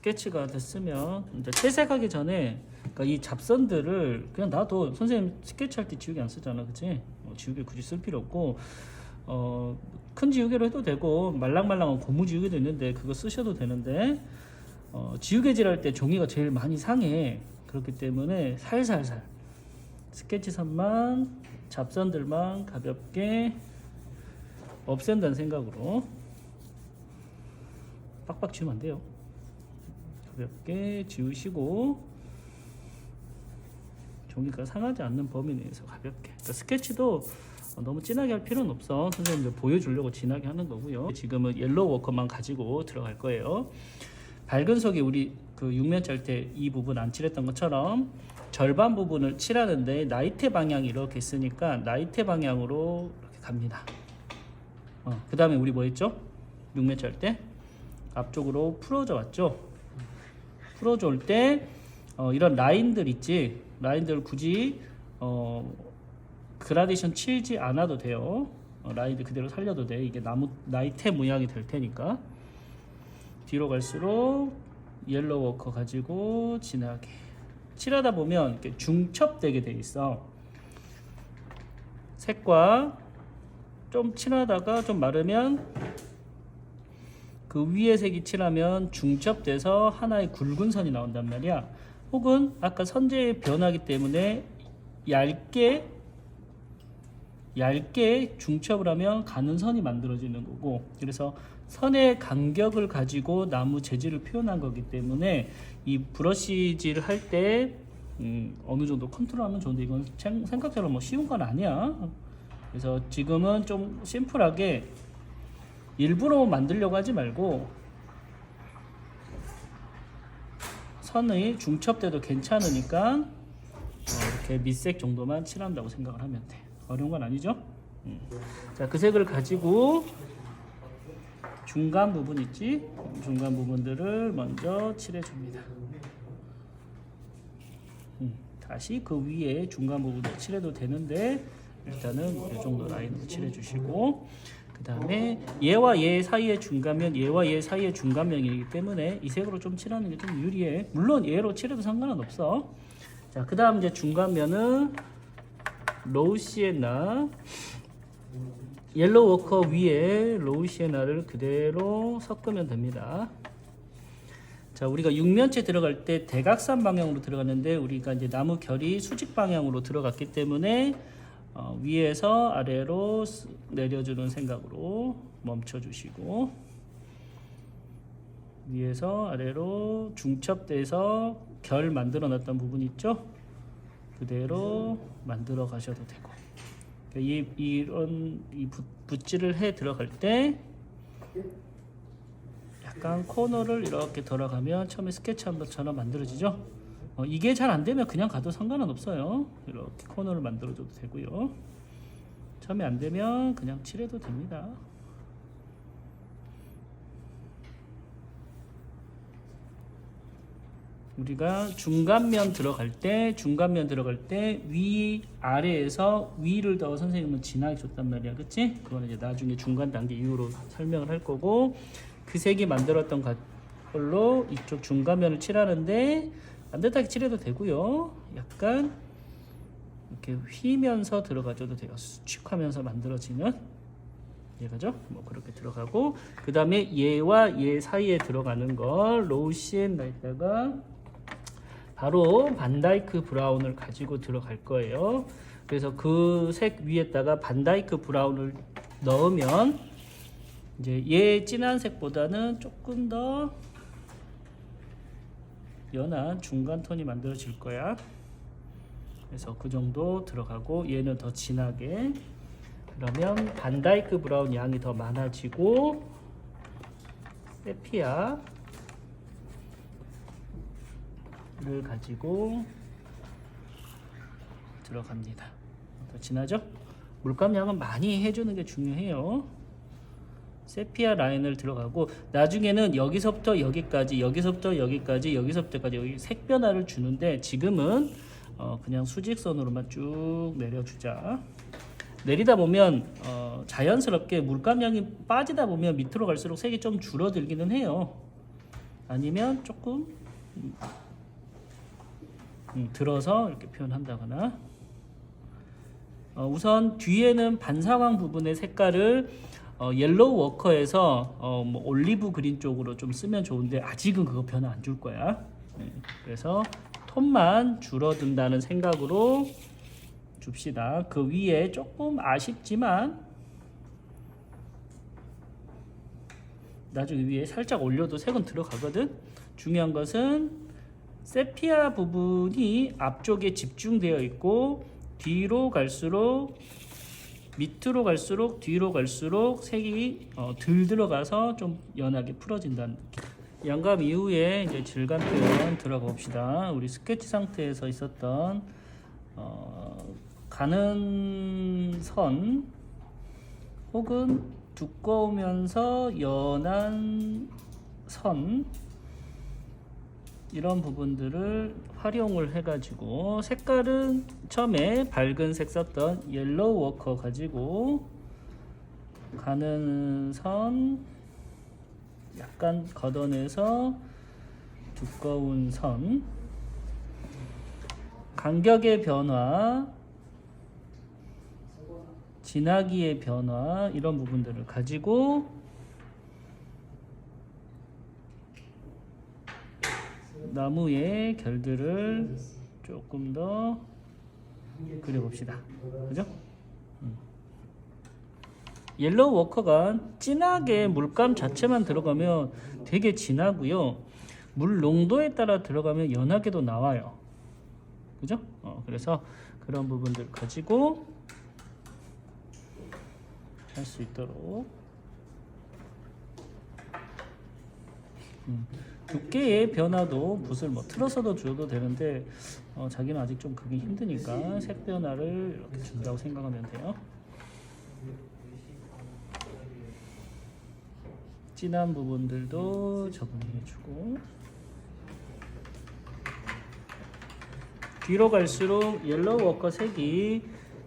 스케치가 됐으면 이제 채색하기 전에 그러니까 이 잡선들을 그냥 놔둬. 선생님 스케치할 때 지우개 안 쓰잖아, 그치? 지우개 굳이 쓸 필요 없고 큰 지우개로 해도 되고 말랑말랑한 고무 지우개도 있는데 그거 쓰셔도 되는데 지우개질 할 때 종이가 제일 많이 상해. 그렇기 때문에 살살살 스케치선만 잡선들만 가볍게 없앤다는 생각으로 빡빡 지우면 안 돼요. 가볍게 지우시고 종이가 상하지 않는 범위 내에서 가볍게. 그러니까 스케치도 너무 진하게 할 필요는 없어. 선생님들 보여주려고 진하게 하는 거고요. 지금은 옐로우 워커만 가지고 들어갈 거예요. 밝은 속에 우리 그 육면 짤 때 이 부분 안 칠했던 것처럼 절반 부분을 칠하는데 나이테 방향이 이렇게 있으니까 나이테 방향으로 이렇게 갑니다. 그 다음에 우리 뭐 했죠? 육면 짤 때 앞쪽으로 풀어져 왔죠. 풀어져 올 때 이런 라인들 있지. 라인들 굳이 그라데이션 칠지 않아도 돼요. 라인들 그대로 살려도 돼. 이게 나무 나이테 모양이 될 테니까. 뒤로 갈수록 옐로우 워커 가지고 진하게 칠하다 보면 이렇게 중첩되게 돼 있어. 색과 좀 칠하다가 좀 마르면 그 위에 색이 칠하면 중첩돼서 하나의 굵은 선이 나온단 말이야. 혹은 아까 선재의 변하기 때문에 얇게 중첩을 하면 가는 선이 만들어지는 거고, 그래서 선의 간격을 가지고 나무 재질을 표현한 거기 때문에 이 브러쉬질을 할 때 어느 정도 컨트롤하면 좋은데 이건 생각처럼 뭐 쉬운 건 아니야. 그래서 지금은 좀 심플하게 일부러 만들려고 하지 말고 선의 중첩돼도 괜찮으니까 이렇게 밑색 정도만 칠한다고 생각을 하면 돼. 어려운 건 아니죠? 자, 그 색을 가지고 중간 부분 있지? 중간 부분들을 먼저 칠해줍니다. 다시 그 위에 중간 부분을 칠해도 되는데 일단은 이 정도 라인으로 칠해주시고, 그 다음에 얘와 얘 사이의 중간면, 얘와 얘 사이의 중간면이기 때문에 이 색으로 좀 칠하는 게 좀 유리해. 물론 얘로 칠해도 상관은 없어. 자, 그 다음 이제 중간면은 로우 시에나 옐로우 워커 위에 로우 시에나를 그대로 섞으면 됩니다. 자, 우리가 육면체 들어갈 때 대각선 방향으로 들어갔는데 우리가 이제 나무 결이 수직 방향으로 들어갔기 때문에 위에서 아래로 내려주는 생각으로 멈춰주시고, 위에서 아래로 중첩돼서 결 만들어 놨던 부분 있죠? 그대로 만들어 가셔도 되고, 이런 붓질을 해 들어갈 때 약간 코너를 이렇게 돌아가면 처음에 스케치한 것처럼 만들어지죠. 이게 잘 안되면 그냥 가도 상관은 없어요. 이렇게 코너를 만들어줘도 되고요. 처음에 안되면 그냥 칠해도 됩니다. 우리가 중간면 들어갈 때 위 아래에서 위를 더 선생님은 진하게 줬단 말이야, 그치? 그거는 이제 나중에 중간 단계 이후로 설명을 할 거고, 그 색이 만들었던 걸로 이쪽 중간면을 칠하는데 반듯하게 칠해도 되고요. 약간 이렇게 휘면서 들어가줘도 돼요. 수축하면서 만들어지는 얘가죠. 뭐 그렇게 들어가고, 그 다음에 얘와 얘 사이에 들어가는 걸 로우 시엔나에다가 바로 반다이크 브라운을 가지고 들어갈 거예요. 그래서 그 색 위에다가 반다이크 브라운을 넣으면 이제 얘 진한 색보다는 조금 더 연한 중간 톤이 만들어질 거야. 그래서 그 정도 들어가고, 얘는 더 진하게. 그러면 반다이크 브라운 양이 더 많아지고 세피아를 가지고 들어갑니다. 더 진하죠? 물감 양은 많이 해주는 게 중요해요. 세피아 라인을 들어가고, 나중에는 여기서부터 여기까지, 여기서부터 여기까지, 여기서부터까지 여기 색 변화를 주는데 지금은 그냥 수직선으로만 쭉 내려주자. 내리다 보면 자연스럽게 물감량이 빠지다 보면 밑으로 갈수록 색이 좀 줄어들기는 해요. 아니면 조금 들어서 이렇게 표현한다거나. 우선 뒤에는 반사광 부분의 색깔을 옐로우 워커에서 뭐 올리브 그린 쪽으로 좀 쓰면 좋은데 아직은 그거 변화 안 줄 거야. 그래서 톤만 줄어든다는 생각으로 줍시다. 그 위에 조금 아쉽지만 나중에 위에 살짝 올려도 색은 들어가거든. 중요한 것은 세피아 부분이 앞쪽에 집중되어 있고 뒤로 갈수록 밑으로 갈수록 뒤로 갈수록 색이 덜 들어가서 좀 연하게 풀어진다는 느낌. 양감 이후에 이제 질감 표현 들어가 봅시다. 우리 스케치 상태에서 있었던 가는 선 혹은 두꺼우면서 연한 선 이런 부분들을 활용을 해가지고 색깔은 처음에 밝은 색 썼던 옐로우 워커 가지고 가는 선 약간 걷어내서 두꺼운 선 간격의 변화 진하기의 변화 이런 부분들을 가지고 나무의 결들을 조금 더 그려봅시다. 그죠? 옐로우 워커가 진하게 물감 자체만 들어가면 되게 진하고요. 물 농도에 따라 들어가면 연하게도 나와요. 그죠? 그래서 그런 부분들 가지고 할 수 있도록 두께의 변화도 붓을 뭐 틀어서도 줘도 되는데 자기는 아직 좀 그게 힘드니까 색 변화를 이렇게 준다고 생각하면 돼요. 진한 부분들도 적응해주고 뒤로 갈수록 옐로우 워커 색이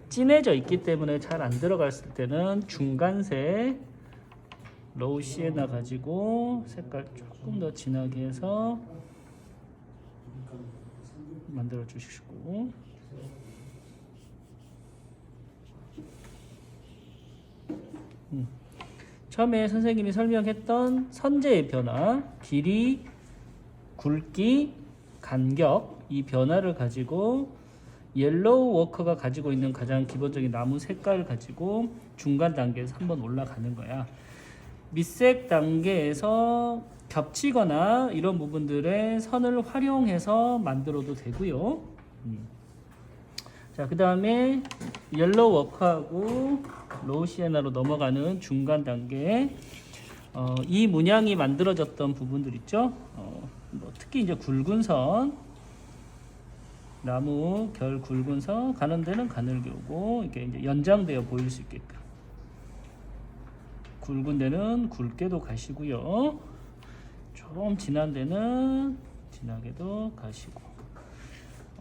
진해져 있기 때문에 잘 안 들어갔을 때는 중간색 로우 시에나 가지고 색깔 조금 더 진하게 해서 만들어 주시고 처음에 선생님이 설명했던 선재의 변화, 길이, 굵기, 간격 이 변화를 가지고 옐로우 워커가 가지고 있는 가장 기본적인 나무 색깔을 가지고 중간 단계에서 한번 올라가는 거야. 밑색 단계에서 겹치거나 이런 부분들의 선을 활용해서 만들어도 되고요. 자, 그 다음에 옐로우 워커하고 로우 시에나로 넘어가는 중간 단계에 이 문양이 만들어졌던 부분들 있죠. 뭐 특히 이제 굵은 선, 나무 결 굵은 선 가는 데는 가늘게 오고 이게 이제 연장되어 보일 수 있게끔 굵은 데는 굵게도 가시고요. 좀 진한 데는 진하게도 가시고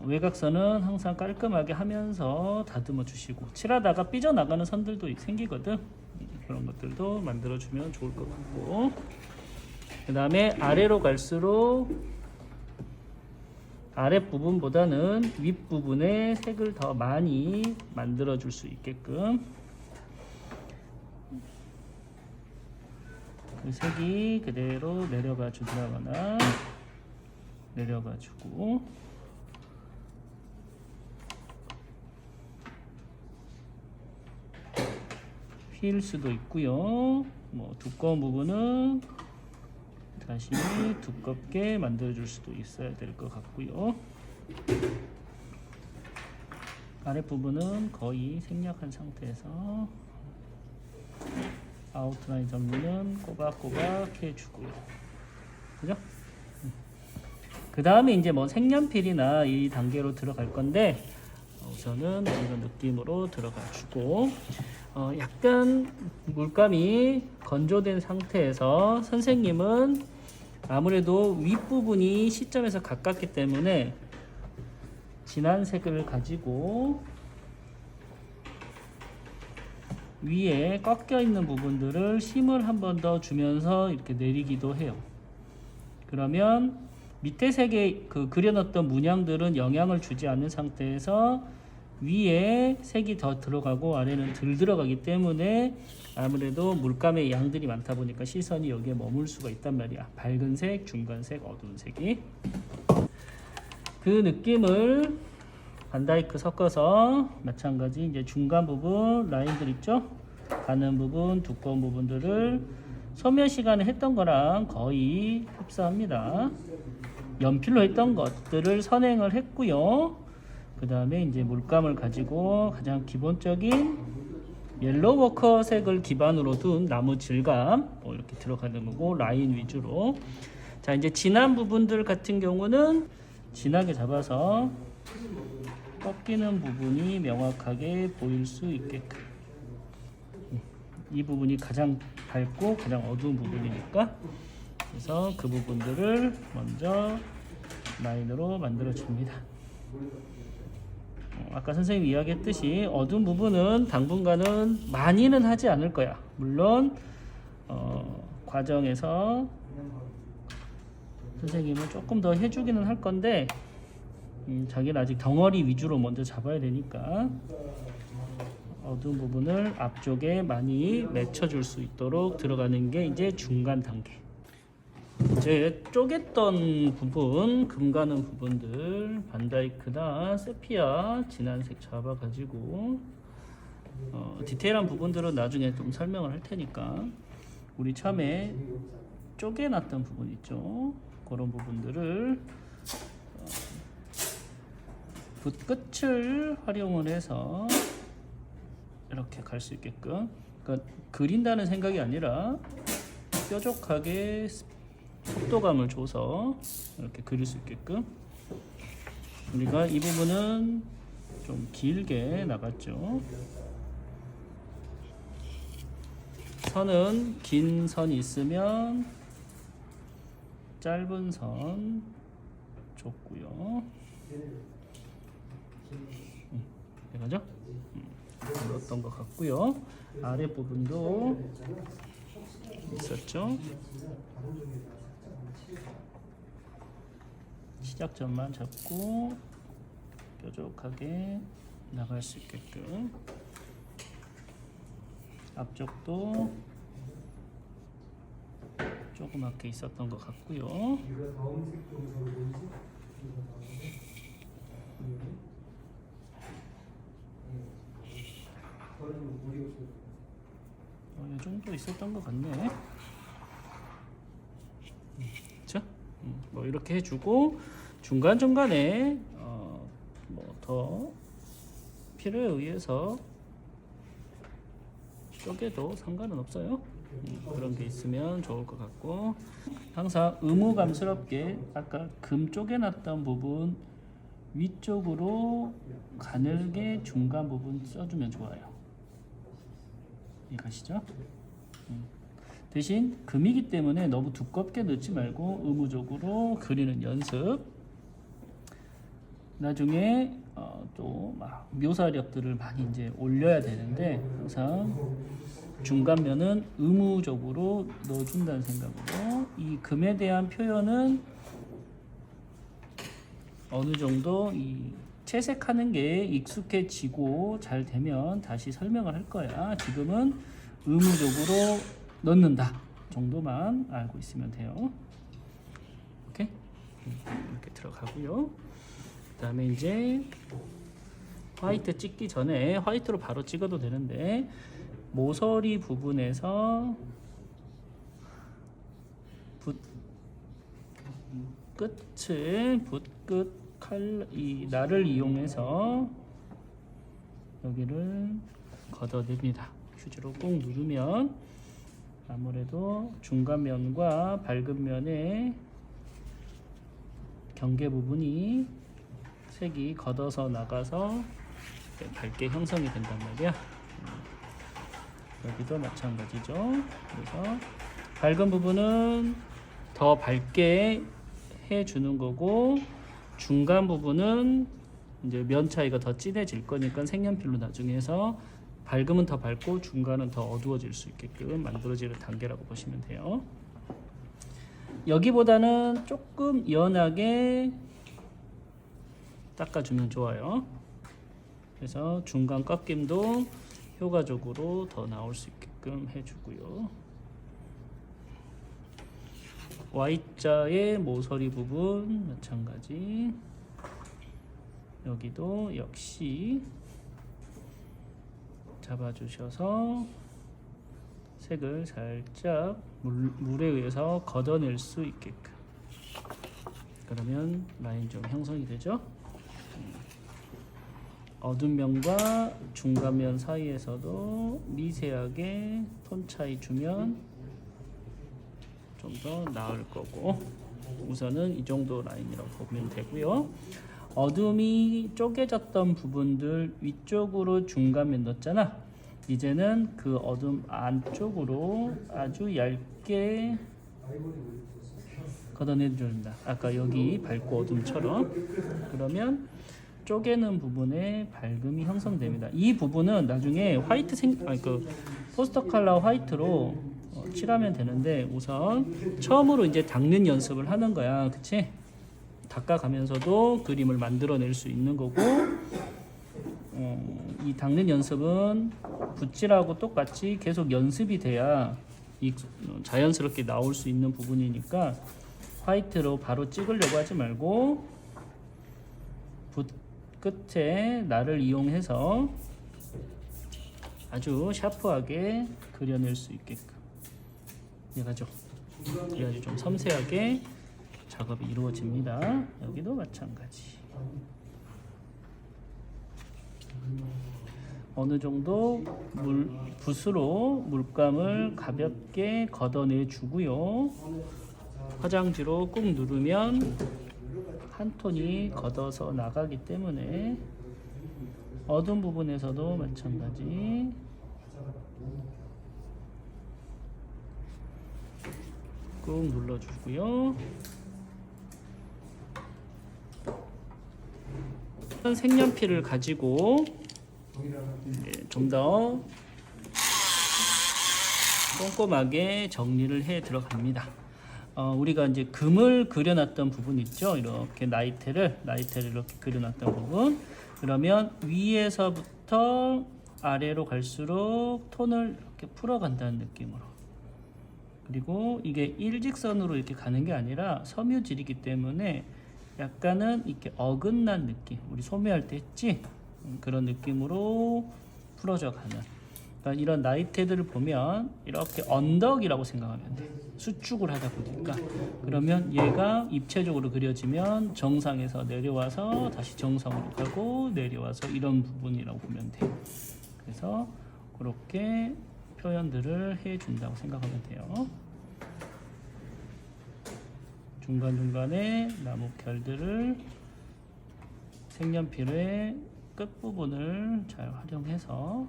외곽선은 항상 깔끔하게 하면서 다듬어 주시고 칠하다가 삐져나가는 선들도 생기거든. 그런 것들도 만들어 주면 좋을 것 같고 그 다음에 아래로 갈수록 아랫부분보다는 윗부분에 색을 더 많이 만들어 줄 수 있게끔 그 색이 그대로 내려가 주거나 내려가 주고 휠 수도 있고요. 뭐 두꺼운 부분은 다시 두껍게 만들어 줄 수도 있어야 될 것 같고요. 아랫부분은 거의 생략한 상태에서 아웃라인 정리는 꼬박꼬박 해주고요. 그죠? 그 다음에 이제 뭐 색연필이나 이 단계로 들어갈 건데 우선은 이런 느낌으로 들어가 주고 약간 물감이 건조된 상태에서 선생님은 아무래도 윗부분이 시점에서 가깝기 때문에 진한 색을 가지고 위에 꺾여 있는 부분들을 힘을 한 번 더 주면서 이렇게 내리기도 해요. 그러면 밑에 색에 그 그려놨던 문양들은 영향을 주지 않는 상태에서 위에 색이 더 들어가고 아래는 덜 들어가기 때문에 아무래도 물감의 양들이 많다 보니까 시선이 여기에 머물 수가 있단 말이야. 밝은 색, 중간 색, 어두운 색이. 그 느낌을 반다이크 섞어서 마찬가지 이제 중간 부분 라인들 있죠? 가는 부분, 두꺼운 부분들을 소멸 시간에 했던 거랑 거의 흡사합니다. 연필로 했던 것들을 선행을 했고요. 그 다음에 이제 물감을 가지고 가장 기본적인 옐로우 워커 색을 기반으로 둔 나무 질감 이렇게 들어가는 거고, 라인 위주로. 자, 이제 진한 부분들 같은 경우는 진하게 잡아서 꺾이는 부분이 명확하게 보일 수 있게끔. 이 부분이 가장 밝고 가장 어두운 부분이니까, 그래서 그 부분들을 먼저 라인으로 만들어 줍니다. 아까 선생님이 이야기했듯이 어두운 부분은 당분간은 많이는 하지 않을 거야. 물론 과정에서 선생님은 조금 더 해주기는 할 건데, 자기는 아직 덩어리 위주로 먼저 잡아야 되니까 어두운 부분을 앞쪽에 많이 맺혀줄 수 있도록 들어가는 게 이제 중간 단계. 이제 쪼갰던 부분, 금 가는 부분들 반다이크나 세피아 진한색 잡아가지고 디테일한 부분들은 나중에 좀 설명을 할 테니까, 우리 처음에 쪼개놨던 부분 있죠? 그런 부분들을 붓끝을 활용을 해서 이렇게 갈 수 있게끔, 그러니까 그린다는 생각이 아니라 뾰족하게 속도감을 줘서 이렇게 그릴 수 있게끔. 우리가 이 부분은 좀 길게 나갔죠. 선은 긴 선이 있으면 짧은 선 줬고요. 이거죠? 어떤 것 같고요. 아래 부분도 있었죠. 시작점만 잡고 뾰족하게 나갈 수 있게끔. 앞쪽도 조그맣게 있었던 것 같고요. 이 정도 있었던 것 같네. 자, 뭐 이렇게 해주고, 중간중간에 뭐 더 필요에 의해서 쪼개도 상관은 없어요. 그런 게 있으면 좋을 것 같고, 항상 의무감스럽게 아까 금 쪼개놨던 부분 위쪽으로 가늘게 중간 부분 써주면 좋아요. 이해가시죠? 대신 금이기 때문에 너무 두껍게 넣지 말고 의무적으로 그리는 연습. 나중에 또 막 묘사력들을 많이 이제 올려야 되는데, 항상 중간면은 의무적으로 넣어준다는 생각으로, 이 금에 대한 표현은 어느 정도 이 채색하는 게 익숙해지고 잘 되면 다시 설명을 할 거야. 지금은 의무적으로 넣는다 정도만 알고 있으면 돼요. 오케이? 이렇게 들어가고요. 그 다음에 이제 화이트 찍기 전에, 화이트로 바로 찍어도 되는데, 모서리 부분에서 붓끝을, 붓끝 이 날을 이용해서 여기를 걷어냅니다. 휴지로 꾹 누르면 아무래도 중간면과 밝은 면의 경계 부분이 색이 걷어서 나가서 밝게 형성이 된단 말이야. 여기도 마찬가지죠. 그래서 밝은 부분은 더 밝게 해주는 거고, 중간 부분은 이제 면 차이가 더 진해질 거니까 색연필로 나중에 해서 밝으면 더 밝고 중간은 더 어두워질 수 있게끔 만들어지는 단계라고 보시면 돼요. 여기보다는 조금 연하게 닦아주면 좋아요. 그래서 중간 꺾임도 효과적으로 더 나올 수 있게끔 해주고요. Y자의 모서리 부분 마찬가지. 여기도 역시 잡아주셔서 색을 살짝 물에 의해서 걷어낼 수 있게끔. 그러면 라인 좀 형성이 되죠. 어두운 면과 중간 면 사이에서도 미세하게 톤 차이 주면 좀 더 나을 거고, 우선은 이 정도 라인이라고 보면 되고요. 어둠이 쪼개졌던 부분들 위쪽으로 중간면 넣었잖아. 이제는 그 어둠 안쪽으로 아주 얇게 걷어내줍니다. 아까 여기 밝고 어둠처럼. 그러면 쪼개는 부분에 밝음이 형성됩니다. 이 부분은 나중에 화이트 포스터 컬러 화이트로 칠하면 되는데, 우선 처음으로 이제 닦는 연습을 하는 거야, 그치? 닦아가면서도 그림을 만들어낼 수 있는 거고, 이 닦는 연습은 붓질하고 똑같이 계속 연습이 돼야 자연스럽게 나올 수 있는 부분이니까 화이트로 바로 찍으려고 하지 말고 붓 끝에 날을 이용해서 아주 샤프하게 그려낼 수 있게끔 해가지고, 그래야지 좀 섬세하게 작업이 이루어집니다. 여기도 마찬가지. 어느 정도 붓으로 물감을 가볍게 걷어내 주고요. 화장지로 꾹 누르면 한 톤이 걷어서 나가기 때문에 어두운 부분에서도 마찬가지. 꾹 눌러주고요. 색연필을 가지고 좀 더 꼼꼼하게 정리를 해 들어갑니다. 우리가 이제 금을 그려놨던 부분 있죠. 이렇게 나이테를 이렇게 그려놨던 부분. 그러면 위에서부터 아래로 갈수록 톤을 이렇게 풀어간다는 느낌으로. 그리고 이게 일직선으로 이렇게 가는 게 아니라 섬유질이기 때문에 약간은 이렇게 어긋난 느낌, 우리 소매할 때 했지? 그런 느낌으로 풀어져 가는. 그러니까 이런 나이테들을 보면 이렇게 언덕이라고 생각하면 돼. 수축을 하다 보니까. 그러면 얘가 입체적으로 그려지면 정상에서 내려와서 다시 정상으로 가고 내려와서 이런 부분이라고 보면 돼. 그래서 그렇게 표현들을 해준다고 생각하면 돼요. 중간중간에 나무 결들을 색연필의 끝부분을 잘 활용해서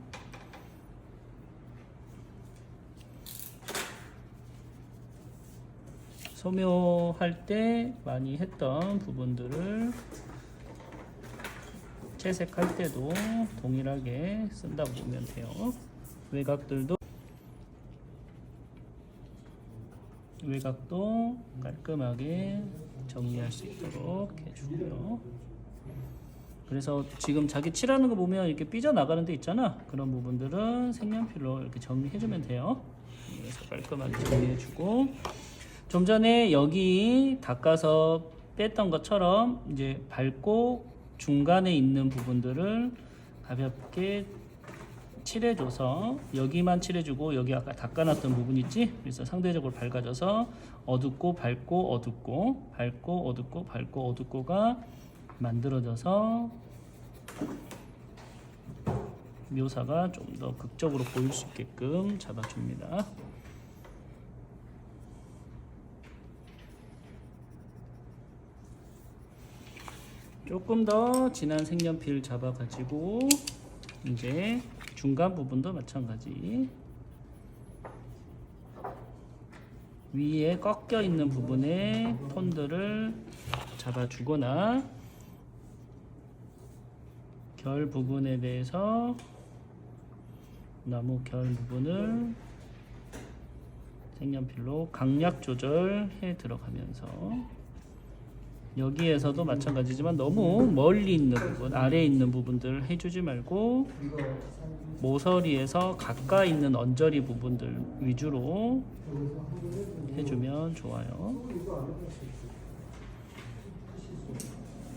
소묘할 때 많이 했던 부분들을 채색할 때도 동일하게 쓴다고 보면 돼요. 외곽도 깔끔하게 정리할 수 있도록 해주고요. 그래서 지금 자기 칠하는 거 보면 이렇게 삐져나가는 데 있잖아. 그런 부분들은 색연필로 이렇게 정리해주면 돼요. 그래서 깔끔하게 정리해주고, 좀 전에 여기 닦아서 뺐던 것처럼 이제 밝고 중간에 있는 부분들을 가볍게 칠해줘서, 여기만 칠해주고 여기 아까 닦아놨던 부분 있지? 그래서 상대적으로 밝아져서 어둡고 밝고 어둡고 밝고 어둡고 밝고 어둡고가 만들어져서 묘사가 좀 더 극적으로 보일 수 있게끔 잡아줍니다. 조금 더 진한 색연필 잡아가지고 이제 중간 부분도 마찬가지, 위에 꺾여 있는 부분에 톤들을 잡아주거나 결 부분에 대해서 나무 결 부분을 색연필로 강약 조절해 들어가면서 여기에서도 마찬가지지만 너무 멀리 있는 부분, 아래에 있는 부분들을 해주지 말고 모서리에서 가까이 있는 언저리 부분들 위주로 해주면 좋아요.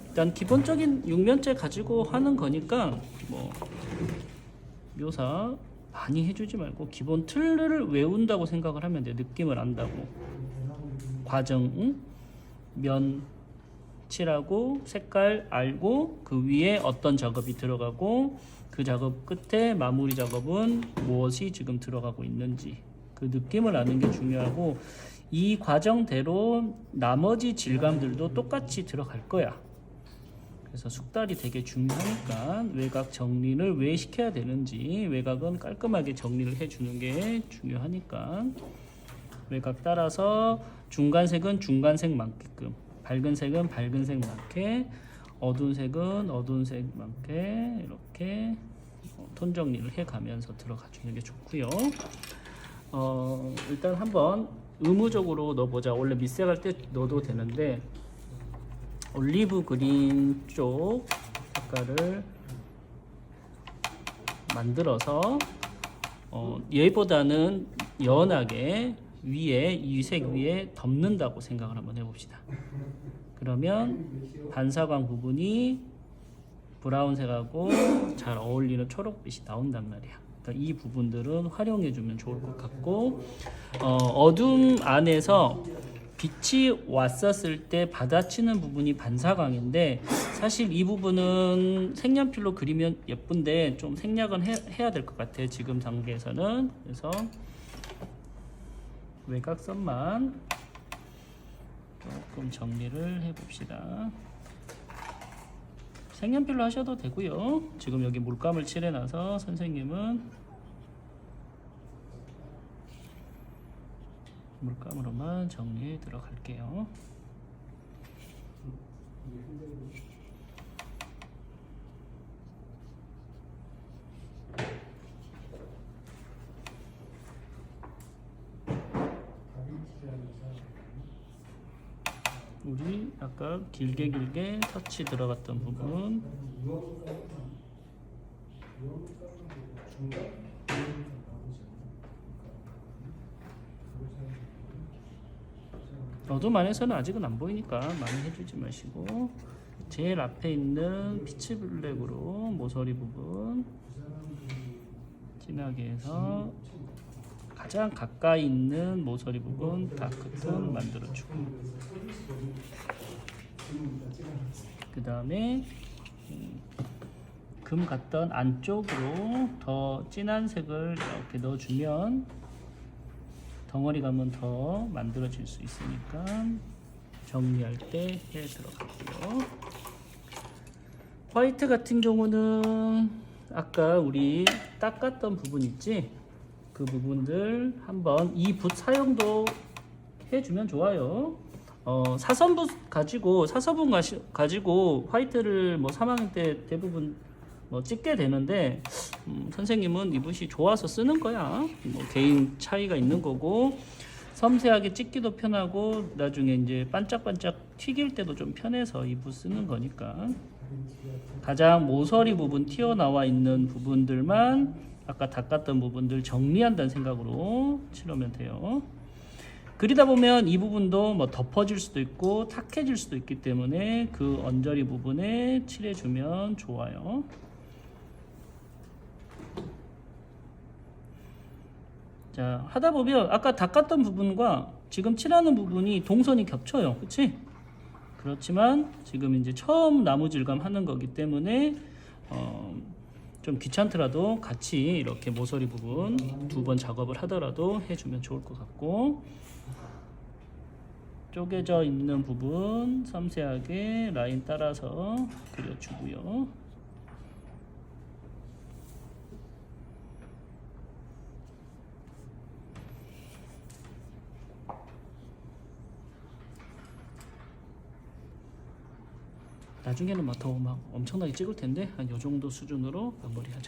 일단 기본적인 육면체 가지고 하는 거니까 뭐 묘사 많이 해주지 말고 기본 틀을 외운다고 생각을 하면 돼. 느낌을 안다고. 과정, 응? 면 칠하고 색깔 알고 그 위에 어떤 작업이 들어가고 그 작업 끝에 마무리 작업은 무엇이 지금 들어가고 있는지 그 느낌을 아는 게 중요하고 이 과정대로 나머지 질감들도 똑같이 들어갈 거야. 그래서 숙달이 되게 중요하니까 외곽 정리를 왜 시켜야 되는지 외곽은 깔끔하게 정리를 해주는 게 중요하니까 외곽 따라서 중간색은 중간색 많게끔 밝은 색은 밝은 색 많게 어두운 색은 어두운 색 많게 이렇게 톤 정리를 해가면서 들어가 주는 게 좋고요. 일단 한번 의무적으로 넣어보자. 원래 밑색할 때 넣어도 되는데 올리브 그린 쪽 색깔을 만들어서 얘보다는 연하게 위에 이 색 위에 덮는다고 생각을 한번 해봅시다. 그러면 반사광 부분이 브라운색하고 잘 어울리는 초록빛이 나온단 말이야. 그러니까 이 부분들은 활용해주면 좋을 것 같고 어둠 안에서 빛이 왔었을 때 받아치는 부분이 반사광인데 사실 이 부분은 색연필로 그리면 예쁜데 좀 생략은 해야 될 것 같아 지금 단계에서는. 그래서 외곽선만 조금 정리를 해봅시다. 색연필로 하셔도 되고요. 지금 여기 물감을 칠해놔서 선생님은 물감으로만 정리해 들어갈게요. 우리 아까 길게 터치 들어갔던 부분 어둠 안에서는 아직은 안 보이니까 많이 해주지 마시고 제일 앞에 있는 피치 블랙으로 모서리 부분 진하게 해서 가장 가까이 있는 모서리 부분 다크톤 만들어주고 그 다음에 금 같던 안쪽으로 더 진한 색을 이렇게 넣어주면 덩어리감은 더 만들어질 수 있으니까 정리할 때 해 들어갈게요. 화이트 같은 경우는 아까 우리 닦았던 부분 있지? 그 부분들 한번 이 붓 사용도 해주면 좋아요. 사선붓 가지고 사서분 가지고 화이트를 뭐 3학년 때 대부분 뭐 찍게 되는데 선생님은 이 붓이 좋아서 쓰는 거야. 뭐 개인 차이가 있는 거고 섬세하게 찍기도 편하고 나중에 이제 반짝반짝 튀길 때도 좀 편해서 이 붓 쓰는 거니까 가장 모서리 부분 튀어나와 있는 부분들만 아까 닦았던 부분들 정리한다는 생각으로 칠하면 돼요. 그리다 보면 이 부분도 뭐 덮어질 수도 있고 탁해질 수도 있기 때문에 그 언저리 부분에 칠해주면 좋아요. 자, 하다 보면 아까 닦았던 부분과 지금 칠하는 부분이 동선이 겹쳐요. 그치? 그렇지만 지금 이제 처음 나무 질감 하는 거기 때문에 좀 귀찮더라도 같이 이렇게 모서리 부분 2번 작업을 하더라도 해주면 좋을 것 같고 쪼개져 있는 부분 섬세하게 라인 따라서 그려주고요. 나중에는 더 막 엄청나게 찍을 텐데 한 요 정도 수준으로 마무리하자.